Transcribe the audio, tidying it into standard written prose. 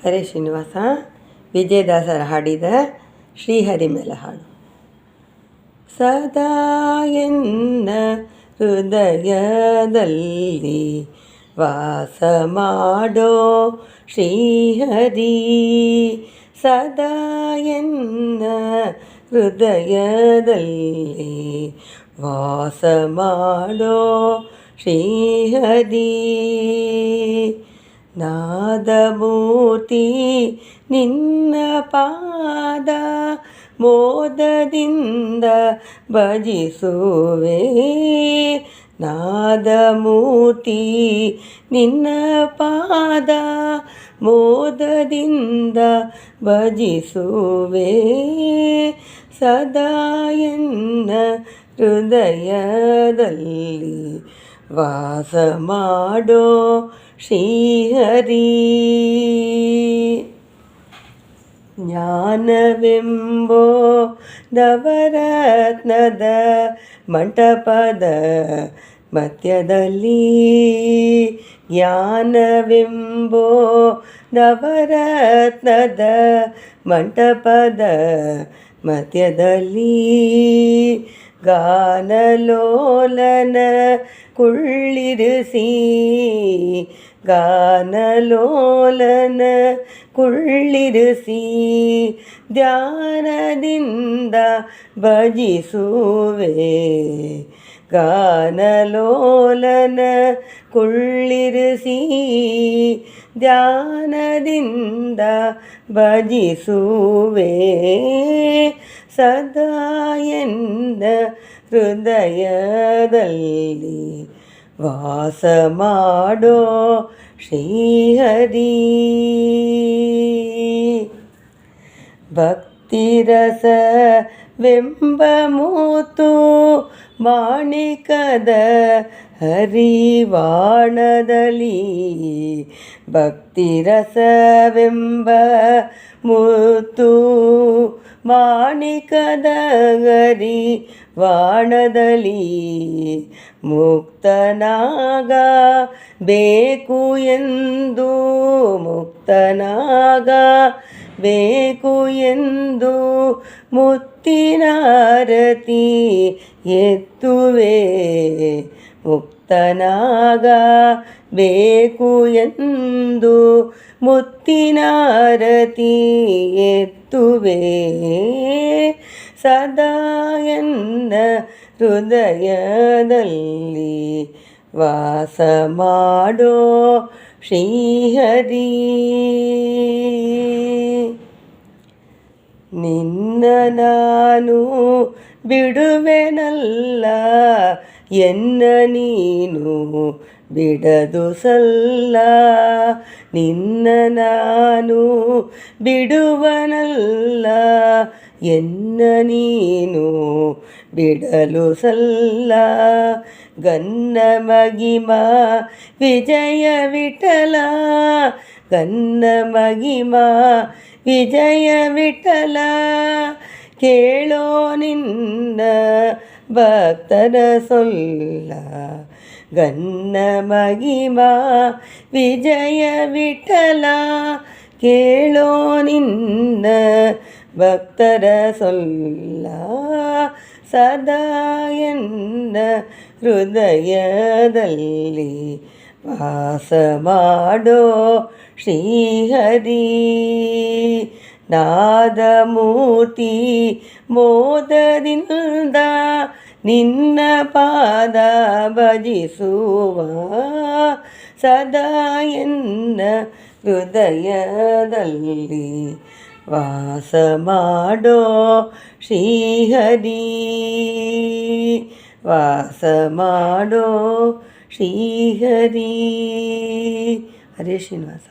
ಹರೇ ಶ್ರೀನಿವಾಸ ವಿಜಯದಾಸರ ಹಾಡಿದ ಶ್ರೀಹರಿ ಮೇಲೆ ಹಾಡು. ಸದಾ ಎನ್ನ ಹೃದಯದಲ್ಲಿ ವಾಸ ಮಾಡೋ ಶ್ರೀಹರಿ, ಸದಾ ಎನ್ನ ಹೃದಯದಲ್ಲಿ ವಾಸ ಮಾಡೋ ಶ್ರೀಹರಿ. ನಾದಮೂರ್ತಿ ನಿನ್ನ ಪಾದ ಮೋದದಿಂದ ಭಜಿಸುವೆ, ನಾದಮೂರ್ತಿ ನಿನ್ನ ಪಾದ ಮೋದದಿಂದ ಭಜಿಸುವೆ, ಸದಾ ಎನ್ನ ಹೃದಯದಲ್ಲಿ ವಾಸ ಮಾಡೋ ಶ್ರೀಹರಿ. ಜ್ಞಾನವೆಂಬೋ ನವರತ್ನದ ಮಂಟಪದ ಮಧ್ಯದಲ್ಲಿ, ಜ್ಞಾನವೆಂಬೋ ನವರತ್ನದ ಮಂಟಪದ ಮಧ್ಯದಲ್ಲಿ, ಗಾನಲೋಲನ ಕುಳ್ಳಿರಿಸಿ, ಗಾನಲೋಲನ ಕುಳ್ಳಿರಿಸಿ ಧ್ಯಾನದಿಂದ ಭಜಿಸುವೆ, ಗಾನಲೋಲನ ಕುಳ್ಳಿರಿಸಿ ಧ್ಯಾನದಿಂದ ಭಜಿಸುವೆ, ಸದಾ ಎನ್ನ ಹೃದಯದಲ್ಲಿ ವಾಸ ಮಾಡೋ ಶ್ರೀಹರಿ. ಭಕ್ತಿರಸವೆಂಬ ಮುತ್ತು ಮಾಣಿಕದ ಹರಿವಾಣದಲ್ಲಿ, ಭಕ್ತಿರಸವೆಂಬ ಮುತ್ತು ಮಾಣಿಕದ ಹರಿವಾಣದಲ್ಲಿ, ಮುಕ್ತನಾಗ ಬೇಕು ಎಂದು, ಮುಕ್ತನಾಗ ಬೇಕು ಎಂದು ಮುತ್ತಿನಾರತಿ ಎತ್ತುವೆ, ಮುಕ್ತನಾಗ ಬೇಕು ಎಂದು ಮುತ್ತಿನಾರತಿ ಎತ್ತುವೆ, ಸದಾ ಎನ್ನ ಹೃದಯದಲ್ಲಿ ವಾಸ ಮಾಡೋ ಶ್ರೀಹರಿ. ನಿನ್ನ ನಾನು ಬಿಡುವೆನಲ್ಲ, ಎನ್ನ ನೀನು ಬಿಡದು ಸಲ್ಲ, ನಿನ್ನ ನಾನು ಬಿಡುವನಲ್ಲ, ಎನ್ನ ನೀನು ಬಿಡಲು ಸಲ್ಲ, ಗನ್ನ ಮಗಿಮಾ ವಿಜಯ ವಿಠಲ, ಗನ್ನ ಮಗಿಮಾ ವಿಜಯ ವಿಠಲ, ಕೇಳೋ ನಿನ್ನ ಭಕ್ತರ ಸೊಲ್ಲ, ಗನ್ನ ಮಗಿಮಾ ವಿಜಯ ವಿಠಲ, ಕೇಳೋ ನಿನ್ನ ಭಕ್ತರ ಸೊಲ್ಲ, ಸದಾ ಎನ್ನ ಹೃದಯದಲ್ಲಿ ವಾಸ ಮಾಡೋ ಶ್ರೀಹರಿ. ನಾದಮೂರ್ತಿ ಮೋದದಿಂದ ನಿನ್ನ ಪಾದ ಭಜಿಸುವ, ಸದಾ ಎನ್ನ ಹೃದಯದಲ್ಲಿ ವಾಸ ಮಾಡೋ ಶ್ರೀಹರಿ, ವಾಸ ಮಾಡೋ ಶ್ರೀಹರಿ. ಹರೇ ಶ್ರೀನಿವಾಸ.